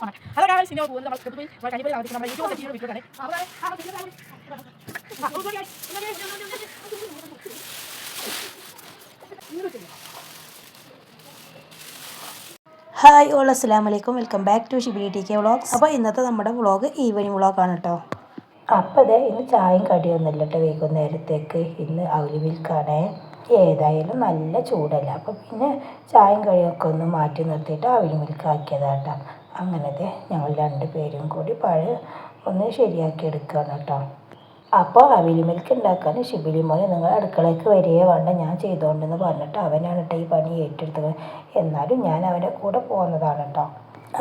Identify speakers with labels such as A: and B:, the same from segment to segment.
A: Halo guys, sini aku untuk ketemu kali ini kita main video video video kan. Hi all അസ്സലാമു അലൈക്കും, welcome back to Shibili T K vlogs. അപ്പോൾ ഇന്നത്തെ നമ്മുടെ vlog evening വ്ളോഗാണ് കേട്ടോ. അപ്പോൾ അതെ ഇന്ന് ചായയും കടിയൊന്നുമില്ല കേട്ടോ. വൈകുന്നേരത്തേക്ക് ഇന്ന് അവലി മിൽക്കാണ്. ഏതായാലും നല്ല ചൂടല്ല, അപ്പോൾ പിന്നെ ചായയും കടിയൊക്കെ ഒന്ന് മാറ്റി നിർത്തിയിട്ട് അവലി മിൽക്ക് ആക്കിയതാട്ടോ. അങ്ങനത്തെ ഞങ്ങൾ രണ്ടുപേരും കൂടി പഴം ഒന്ന് ശരിയാക്കി എടുക്കുകയാണ് കേട്ടോ. അപ്പോൾ അവലി മിൽക്ക് ഉണ്ടാക്കാൻ ഷിബിലി മോനെ നിങ്ങൾ അടുക്കളയ്ക്ക് വരികയേ വേണ്ട, ഞാൻ ചെയ്തുകൊണ്ടെന്ന് പറഞ്ഞിട്ട് അവനാണ് കേട്ടോ ഈ പണി ഏറ്റെടുത്തത്. എന്നാലും ഞാൻ അവൻ്റെ കൂടെ പോകുന്നതാണ് കേട്ടോ.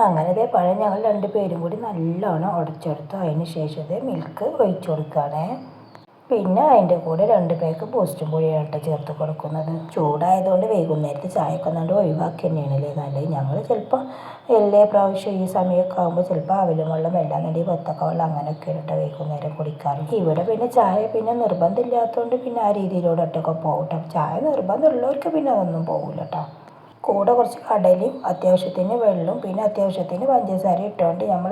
A: അങ്ങനത്തെ പഴം ഞങ്ങൾ രണ്ടുപേരും കൂടി നല്ലോണം ഉടച്ചെടുത്തു. അതിന് ശേഷം മിൽക്ക് ഒഴിച്ചു കൊടുക്കുകയാണേ. പിന്നെ അതിൻ്റെ കൂടെ 2 പാക്ക് ബൂസ്റ്റും പൊടിയാണ് ചേർത്ത് കൊടുക്കുന്നത്. ചൂടായതുകൊണ്ട് വൈകുന്നേരത്തെ ചായയൊക്കെ ഒന്നാണ്ട് ഒഴിവാക്കി തന്നെയാണല്ലേ നല്ലത്. ഞങ്ങൾ ചിലപ്പോൾ എല്ലാ പ്രാവശ്യം ഈ സമയമൊക്കെ ആകുമ്പോൾ ചിലപ്പോൾ അവലും വെള്ളം എല്ലാം നടി വത്തക്ക വെള്ളം അങ്ങനെയൊക്കെ ഇട്ട് വൈകുന്നേരം കുടിക്കാറുണ്ട്. ഇവിടെ പിന്നെ ചായ പിന്നെ നിർബന്ധമില്ലാത്തതുകൊണ്ട് പിന്നെ ആ രീതിയിലൂടെ ഒറ്റൊക്കെ പോകും. ചായ നിർബന്ധമുള്ളവർക്ക് പിന്നെ അതൊന്നും പോകില്ല കേട്ടോ. കൂടെ കുറച്ച് കടലയും അത്യാവശ്യത്തിന് വെള്ളവും പിന്നെ അത്യാവശ്യത്തിന് പഞ്ചസാര ഇട്ടുകൊണ്ട് നമ്മൾ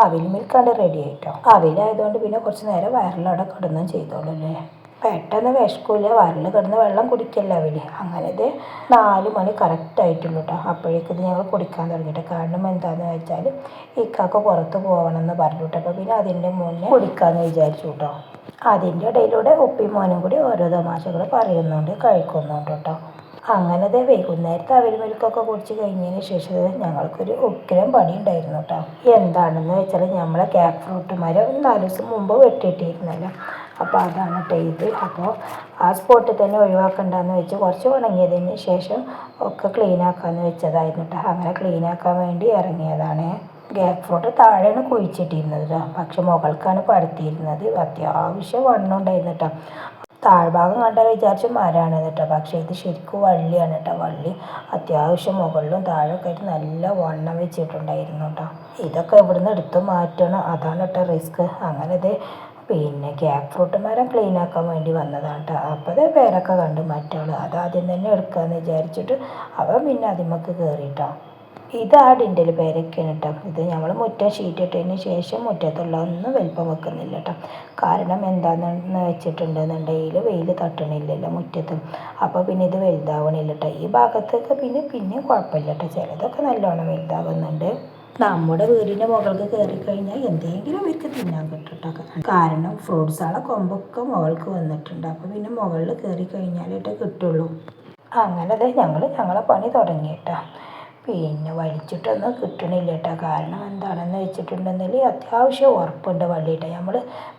A: അവിൽ മിൽക്കാണ്ട് റെഡി ആയിട്ടോ. അവിലായതുകൊണ്ട് പിന്നെ കുറച്ച് നേരം വയറിലവിടെ കിടന്നും ചെയ്തോളൂ അല്ലേ. പെട്ടെന്ന് വിശക്കില്ല, വയറിൽ കിടന്ന് വെള്ളം കുടിക്കല്ല അവിൽ. അങ്ങനെ 4 മണി കറക്റ്റായിട്ടുള്ളൂ കേട്ടോ. അപ്പോഴേക്കും ഇത് ഞങ്ങൾ കുടിക്കാൻ തുടങ്ങിയിട്ട്. കാരണം എന്താണെന്ന് വെച്ചാൽ ഇക്കാക്ക് പുറത്ത് പോകണമെന്ന് പറഞ്ഞു കേട്ടോ. അപ്പോൾ പിന്നെ അതിൻ്റെ മുന്നേ കുടിക്കാമെന്ന് വിചാരിച്ചു കേട്ടോ. അതിൻ്റെ ഇടയിലൂടെ ഉപ്പയും മോനും കൂടി ഓരോ തമാശകൾ പറയുന്നുണ്ട് കഴിക്കുന്നുണ്ട് കേട്ടോ. അങ്ങനത്തെ വൈകുന്നേരത്തെ അവൽ മിൽക്കൊക്കെ കുടിച്ച് കഴിഞ്ഞതിന് ശേഷം ഞങ്ങൾക്കൊരു ഉഗ്രം പണി ഉണ്ടായിരുന്നു കേട്ടോ. എന്താണെന്ന് വെച്ചാൽ നമ്മളെ ജാക്ക് ഫ്രൂട്ട് മരം 4 ദിവസം മുമ്പ് വെട്ടിയിട്ടിരുന്നല്ലോ. അപ്പോൾ അതാണ് കേട്ടോ ഇത്. അപ്പോൾ ആ സ്പോട്ടിൽ തന്നെ ഒഴിവാക്കണ്ടെന്ന് വെച്ച് കുറച്ച് ഉണങ്ങിയതിന് ശേഷം ഒക്കെ ക്ലീനാക്കാമെന്ന് വെച്ചതായിരുന്നു കേട്ടോ. അങ്ങനെ ക്ലീനാക്കാൻ വേണ്ടി ഇറങ്ങിയതാണ്. ജാക്ക് ഫ്രൂട്ട് താഴെയാണ് കുഴിച്ചിട്ടിരുന്നത് കേട്ടോ, പക്ഷെ മുകൾക്കാണ് പടുത്തിയിരുന്നത്. അത്യാവശ്യം വണ്ണം ഉണ്ടായിരുന്നു കേട്ടോ. താഴ്ഭാഗം കണ്ടാൽ വിചാരിച്ച് മരമാണ് കേട്ടോ, പക്ഷേ ഇത് ശരിക്കും വള്ളിയാണ് കേട്ടോ. വള്ളി അത്യാവശ്യം മുകളിലും താഴെയൊക്കെ ആയിട്ട് നല്ല വണ്ണം വെച്ചിട്ടുണ്ടായിരുന്നു കേട്ടോ. ഇതൊക്കെ ഇവിടുന്ന് എടുത്ത് മാറ്റണം, അതാണ് കേട്ടോ റിസ്ക്. അങ്ങനെ പിന്നെ ജാക്ക് ഫ്രൂട്ട് മരം ക്ലീനാക്കാൻ വേണ്ടി വന്നതാണ് കേട്ടോ. അപ്പോൾ പേരൊക്കെ കണ്ട് മറ്റാൾ അതാദ്യം തന്നെ എടുക്കാമെന്ന് വിചാരിച്ചിട്ട് അവൻ പിന്നെ അതിമക്ക് കയറിയിട്ടോ. ഇത് ആ ഡിൻഡൽ പേരൊക്കെയാണ് കേട്ടോ. ഇത് നമ്മൾ മുറ്റം ഷീറ്റ് ഇട്ടതിന് ശേഷം മുറ്റത്തുള്ള ഒന്നും വലിപ്പം വെക്കുന്നില്ല കേട്ടോ. കാരണം എന്താണെന്ന് വെച്ചിട്ടുണ്ടെന്നുണ്ടെങ്കിൽ വെയിൽ തട്ടണില്ലല്ലോ മുറ്റത്ത്. അപ്പോൾ പിന്നെ ഇത് വലുതാവണില്ല കേട്ടോ. ഈ ഭാഗത്തൊക്കെ പിന്നെ കുഴപ്പമില്ല കേട്ടോ. ചിലതൊക്കെ നല്ലോണം വലുതാവുന്നുണ്ട്. നമ്മുടെ വീടിൻ്റെ മുകൾക്ക് കയറിക്കഴിഞ്ഞാൽ എന്തെങ്കിലും അവർക്ക് തിന്നാൻ കിട്ടും കേട്ടോ. കാരണം ഫ്രൂട്ട്സുകളെ കൊമ്പൊക്കെ മുകൾക്ക് വന്നിട്ടുണ്ട്. അപ്പോൾ പിന്നെ മുകളിൽ കയറി കഴിഞ്ഞാലിട്ട് കിട്ടുള്ളൂ. അങ്ങനെ ഞങ്ങളെ പണി തുടങ്ങി കേട്ടോ. പിന്നെ വലിച്ചിട്ടൊന്നും കിട്ടണില്ല കേട്ടോ. കാരണം എന്താണെന്ന് വെച്ചിട്ടുണ്ടെങ്കിൽ അത്യാവശ്യം ഉറപ്പുണ്ട് വള്ളിയിട്ട്. നമ്മൾ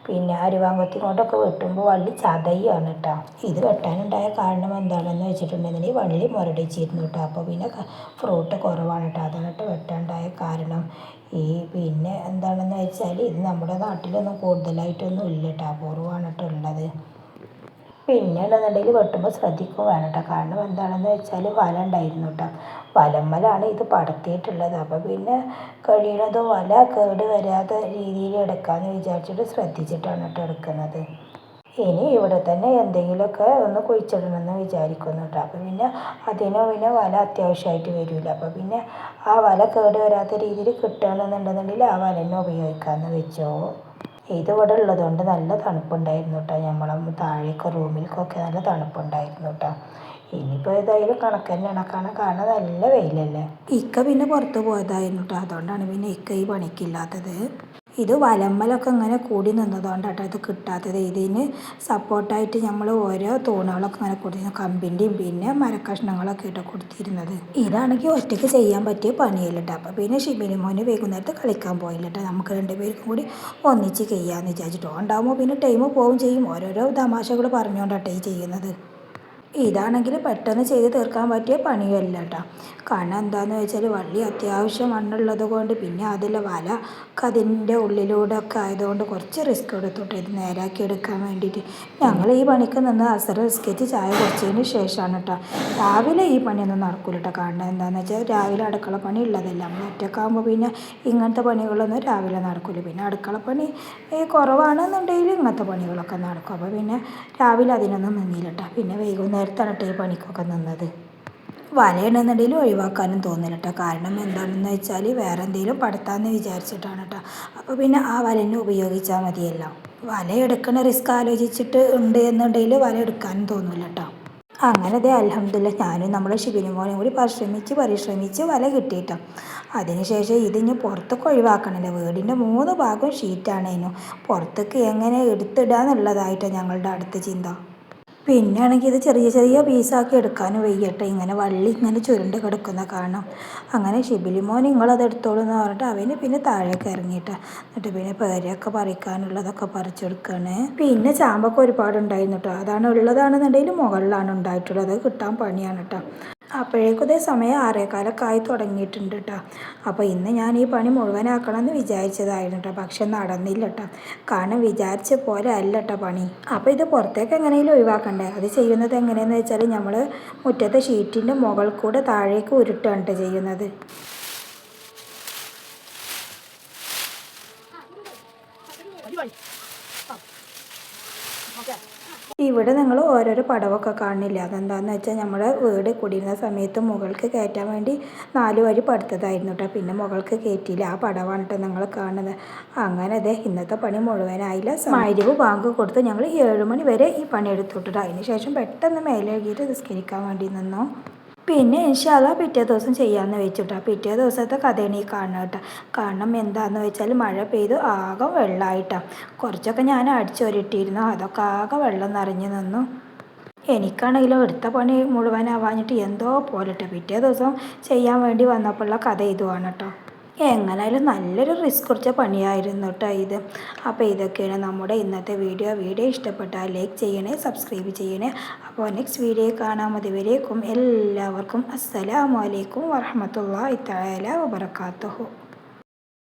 A: പിന്നെ അരിവാങ്കൊത്തി കൊണ്ടൊക്കെ വെട്ടുമ്പോൾ വള്ളി ചതയാണ് കേട്ടോ. ഇത് വെട്ടാനുണ്ടായ കാരണം എന്താണെന്ന് വെച്ചിട്ടുണ്ടെങ്കിൽ വള്ളി മുരടിച്ചിരുന്നു കേട്ടോ. അപ്പോൾ പിന്നെ ഫ്രൂട്ട് കുറവാണ് കേട്ടോ. അതാണ് കേട്ടോ വെട്ടാനുണ്ടായ കാരണം. പിന്നെ എന്താണെന്ന് വെച്ചാൽ ഇത് നമ്മുടെ നാട്ടിലൊന്നും കൂടുതലായിട്ടൊന്നും ഇല്ല കേട്ടോ, അപൂർവമാണ് കേട്ടോ ഉള്ളത്. പിന്നെ എന്നുണ്ടെങ്കിൽ വെട്ടുമ്പോൾ ശ്രദ്ധിക്കും വേണം കേട്ടോ. കാരണം എന്താണെന്ന് വെച്ചാൽ വല ഉണ്ടായിരുന്നു കേട്ടോ. വലമ്മലാണ് ഇത് പടർത്തിയിട്ടുള്ളത്. അപ്പോൾ പിന്നെ കഴിയണതും വല കേട് വരാത്ത രീതിയിൽ എടുക്കാമെന്ന് വിചാരിച്ചിട്ട് ശ്രദ്ധിച്ചിട്ടാണ് കേട്ടോ എടുക്കുന്നത്. ഇനി ഇവിടെ തന്നെ എന്തെങ്കിലുമൊക്കെ ഒന്ന് കുഴിച്ചിടണമെന്ന് വിചാരിക്കുന്നു കേട്ടോ. അപ്പോൾ പിന്നെ പിന്നെ വല അത്യാവശ്യമായിട്ട് വരില്ല. അപ്പോൾ പിന്നെ ആ വല കേട് വരാത്ത രീതിയിൽ കിട്ടുകയാണെന്നുണ്ടെന്നുണ്ടെങ്കിൽ ആ വല തന്നെ ഉപയോഗിക്കാമെന്ന് വെച്ചോ. ഇതിവിടെ ഉള്ളതുകൊണ്ട് നല്ല തണുപ്പുണ്ടായിരുന്നു കേട്ടോ. നമ്മളെ താഴേക്ക് റൂമിലേക്കൊക്കെ നല്ല തണുപ്പുണ്ടായിരുന്നു കേട്ടോ. ഇനിയിപ്പോൾ ഏതായാലും കണക്ക് തന്നെയാണ്. കാരണം നല്ല വെയിലല്ലേ. ഇക്ക പിന്നെ പുറത്ത് പോയതായിരുന്നു കേട്ടോ. അതുകൊണ്ടാണ് പിന്നെ ഇക്ക ഈ പണിക്കില്ലാത്തത്. ഇത് വലമ്മലൊക്കെ ഇങ്ങനെ കൂടി നിന്നതുകൊണ്ടാട്ടോ ഇത് കിട്ടാത്തത്. ഇതിന് സപ്പോർട്ടായിട്ട് നമ്മൾ ഓരോ തൂണുകളൊക്കെ ഇങ്ങനെ കൊടുത്തിരുന്നു, കമ്പിൻ്റെയും പിന്നെ മരക്കഷ്ണങ്ങളൊക്കെ ഇട്ട് കൊടുത്തിരുന്നത്. ഇതാണെങ്കിൽ ഒറ്റയ്ക്ക് ചെയ്യാൻ പറ്റിയ പണിയല്ല കേട്ടോ. അപ്പോൾ പിന്നെ ഷിബിലി മോന് വൈകുന്നേരത്ത് കളിക്കാൻ പോയില്ല കേട്ടോ. നമുക്ക് 2 പേർക്കും കൂടി ഒന്നിച്ച് ചെയ്യാമെന്ന് വിചാരിച്ചിട്ടോ. ഉണ്ടാകുമ്പോൾ പിന്നെ ടൈം പോവുകയും ചെയ്യും. ഓരോരോ തമാശകൾ പറഞ്ഞുകൊണ്ടാട്ടോ ഈ ചെയ്യുന്നത്. ഇതാണെങ്കിൽ പെട്ടെന്ന് ചെയ്ത് തീർക്കാൻ പറ്റിയ പണിയല്ല കേട്ടോ. കാരണം എന്താണെന്ന് വെച്ചാൽ വള്ളി അത്യാവശ്യം മണ്ണുള്ളത് കൊണ്ട് പിന്നെ അതിൽ വല അതിൻ്റെ ഉള്ളിലൂടെ ഒക്കെ ആയതുകൊണ്ട് കുറച്ച് റിസ്ക് എടുത്തോട്ടെ ഇത് നേരാക്കി എടുക്കാൻ വേണ്ടിയിട്ട്. ഞങ്ങൾ ഈ പണിക്ക് നിന്ന് അസർ നിസ്കരിച്ച് ചായ കുടിച്ചതിന് ശേഷമാണ് കേട്ടോ. രാവിലെ ഈ പണിയൊന്നും നടക്കില്ല കേട്ടോ. കാരണം എന്താണെന്ന് വെച്ചാൽ രാവിലെ അടുക്കള പണി ഉള്ളതല്ല. നമ്മൾ ഒറ്റക്കാകുമ്പോൾ പിന്നെ ഇങ്ങനത്തെ പണികളൊന്നും രാവിലെ നടക്കില്ല. പിന്നെ അടുക്കള പണി കുറവാണെന്നുണ്ടെങ്കിൽ ഇങ്ങനത്തെ പണികളൊക്കെ നടക്കും. അപ്പോൾ പിന്നെ രാവിലെ അതിനൊന്നും നിന്നില്ല കേട്ടോ. പിന്നെ വൈകുന്നേരത്താണ് കേട്ടോ ഈ പണിക്കൊക്കെ നിന്നത്. വലയിടുന്നുണ്ടെങ്കിൽ ഒഴിവാക്കാനും തോന്നില്ല കേട്ടോ. കാരണം എന്താണെന്ന് വെച്ചാൽ വേറെ എന്തെങ്കിലും പടുത്താന്ന് വിചാരിച്ചിട്ടാണ് കേട്ടോ. അപ്പോൾ പിന്നെ ആ വലനെ ഉപയോഗിച്ചാൽ മതിയല്ലോ. വല എടുക്കണ റിസ്ക് ആലോചിച്ചിട്ട് ഉണ്ട് എന്നുണ്ടെങ്കിൽ വല എടുക്കാനും തോന്നില്ല കേട്ടോ. അങ്ങനെ ദേ അൽഹംദുലില്ലാ ഞാനും നമ്മുടെ ഷിബിനു മോനും കൂടി പരിശ്രമിച്ച് വല കിട്ടിയിട്ടോ. അതിനുശേഷം ഇതിന് പുറത്തൊക്കെ ഒഴിവാക്കണമല്ലോ. വീടിൻ്റെ 3 ഭാഗവും ഷീറ്റാണേനു. പുറത്തേക്ക് എങ്ങനെ എടുത്തിടാന്നുള്ളതായിട്ടാണ് ഞങ്ങളുടെ അടുത്ത ചിന്ത. പിന്നെ ആണെങ്കിൽ ഇത് ചെറിയ ചെറിയ പീസാക്കി എടുക്കാനും വയ്യട്ടെ. ഇങ്ങനെ വള്ളി ഇങ്ങനെ ചുരുണ്ട് കിടക്കുന്ന കാണാം. അങ്ങനെ ഷിബിലിമോൻ നിങ്ങളത് എടുത്തോളൂ എന്ന് പറഞ്ഞിട്ട് അവന് പിന്നെ താഴേക്ക് ഇറങ്ങിയിട്ട് എന്നിട്ട് പിന്നെ പേരയൊക്കെ പറിക്കാനുള്ളതൊക്കെ പറിച്ചെടുക്കുകയാണ്. പിന്നെ ചാമ്പൊക്കെ ഒരുപാടുണ്ടായിരുന്നു കേട്ടോ. അതാണ് ഉള്ളതാണെന്നുണ്ടെങ്കിൽ മുകളിലാണ് ഉണ്ടായിട്ടുള്ളത്. കിട്ടാൻ പണിയാണ് കേട്ടോ. അപ്പോഴേക്കും ഇതേ സമയം 6:15 ആയി തുടങ്ങിയിട്ടുണ്ട് കേട്ടോ. അപ്പോൾ ഇന്ന് ഞാൻ ഈ പണി മുഴുവനാക്കണമെന്ന് വിചാരിച്ചതായിരുന്നു കേട്ടോ. പക്ഷെ നടന്നില്ല കേട്ടോ. കാരണം വിചാരിച്ച പോലെ അല്ല കേട്ടോ പണി. അപ്പോൾ ഇത് പുറത്തേക്ക് എങ്ങനെയെങ്കിലും ഒഴിവാക്കണ്ടേ. അത് ചെയ്യുന്നത് എങ്ങനെയെന്ന് വെച്ചാൽ നമ്മൾ മുറ്റത്തെ ഷീറ്റിൻ്റെ മുകളിൽ കൂടെ താഴേക്ക് ഉരുട്ടുകയാണ് കേട്ടോ ചെയ്യുന്നത്. ഇവിടെ നിങ്ങൾ ഓരോരോ പടവൊക്കെ കാണില്ല. അതെന്താണെന്ന് വെച്ചാൽ നമ്മുടെ വീട് കുടിയിരുന്ന സമയത്ത് മുകൾക്ക് കയറ്റാൻ വേണ്ടി 4 വരി പടുത്തതായിരുന്നു കേട്ടോ. പിന്നെ മുകൾക്ക് കയറ്റിയില്ല. ആ പടവാണ് കേട്ടോ നിങ്ങൾ കാണുന്നത്. അങ്ങനെ അതെ ഇന്നത്തെ പണി മുഴുവനായില്ല. മഗ്‌രിബ് ബാങ്ക് കൊടുത്ത് ഞങ്ങൾ 7 മണി വരെ ഈ പണി എടുത്തു കേട്ടോ. അതിന് ശേഷം പെട്ടെന്ന് മേലെഴുകിയിട്ട് നിസ്കരിക്കാൻ വേണ്ടി നിന്നു. പിന്നെ ഇൻഷാ അല്ലാഹ് പിറ്റേ ദിവസം ചെയ്യാമെന്ന് വെച്ചിട്ടാ. പിറ്റേ ദിവസത്തെ കഥയാണ് ഈ കാണുന്നത് കേട്ടോ. കാരണം എന്താണെന്ന് വെച്ചാൽ മഴ പെയ്തു ആകെ വെള്ളമായിട്ടാണ്. കുറച്ചൊക്കെ ഞാൻ അടിച്ചൊരിട്ടിരുന്നു. അതൊക്കെ ആകെ വെള്ളം നിറഞ്ഞു നിന്നു. എനിക്കാണെങ്കിലും എടുത്ത പണി മുഴുവനാവാഞ്ഞിട്ട് എന്തോ പോലെട്ടോ. പിറ്റേ ദിവസം ചെയ്യാൻ വേണ്ടി വന്നപ്പോഴുള്ള കഥ ഇതുമാണ് കേട്ടോ. എങ്ങനെയായാലും നല്ലൊരു റിസ്ക് കുറച്ച പണിയായിരുന്നു കേട്ടോ ഇത്. അപ്പോൾ ഇതൊക്കെയാണ് നമ്മുടെ ഇന്നത്തെ വീഡിയോ. വീഡിയോ ഇഷ്ടപ്പെട്ടാൽ ലൈക്ക് ചെയ്യണേ, സബ്സ്ക്രൈബ് ചെയ്യണേ. അപ്പോൾ നെക്സ്റ്റ് വീഡിയോ കാണാം. അതുവരേക്കും എല്ലാവർക്കും അസ്സലാമു അലൈക്കും വറഹ്മത്തുള്ളാഹി തആല വബറകാതുഹു.